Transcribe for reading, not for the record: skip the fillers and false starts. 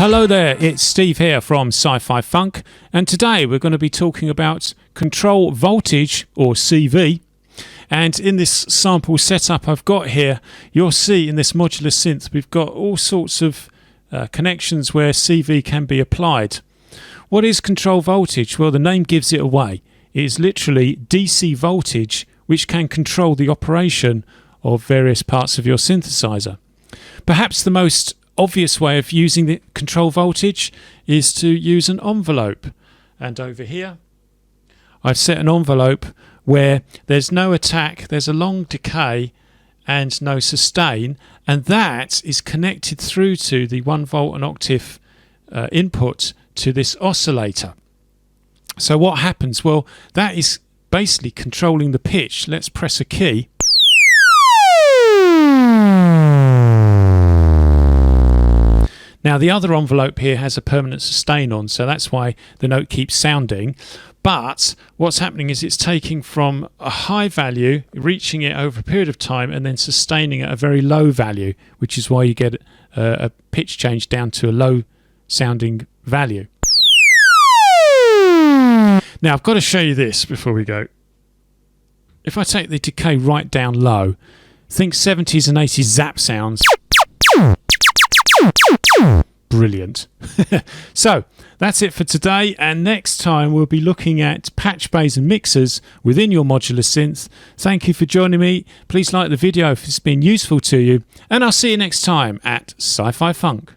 Hello there, it's Steve here from Sci-Fi Funk, and today we're going to be talking about control voltage, or CV. And in this sample setup I've got here, you'll see in this modular synth we've got all sorts of connections where CV can be applied. What is control voltage? Well, the name gives it away. It is literally DC voltage which can control the operation of various parts of your synthesizer. Perhaps the most obvious way of using the control voltage is to use an envelope. And over here I've set an envelope where there's no attack, there's a long decay and no sustain, and that is connected through to the 1 volt an octave input to this oscillator. So what happens? Well, that is basically controlling the pitch. Let's press a key. Now the other envelope here has a permanent sustain on, so that's why the note keeps sounding. But what's happening is it's taking from a high value, reaching it over a period of time, and then sustaining at a very low value, which is why you get a pitch change down to a low sounding value. Now I've got to show you this before we go. If I take the decay right down low, think 70s and 80s zap sounds. Brilliant. So that's it for today, and next time we'll be looking at patch bays and mixers within your modular synth. Thank you for joining me. Please like the video if it's been useful to you, and I'll see you next time at Sci-Fi Funk.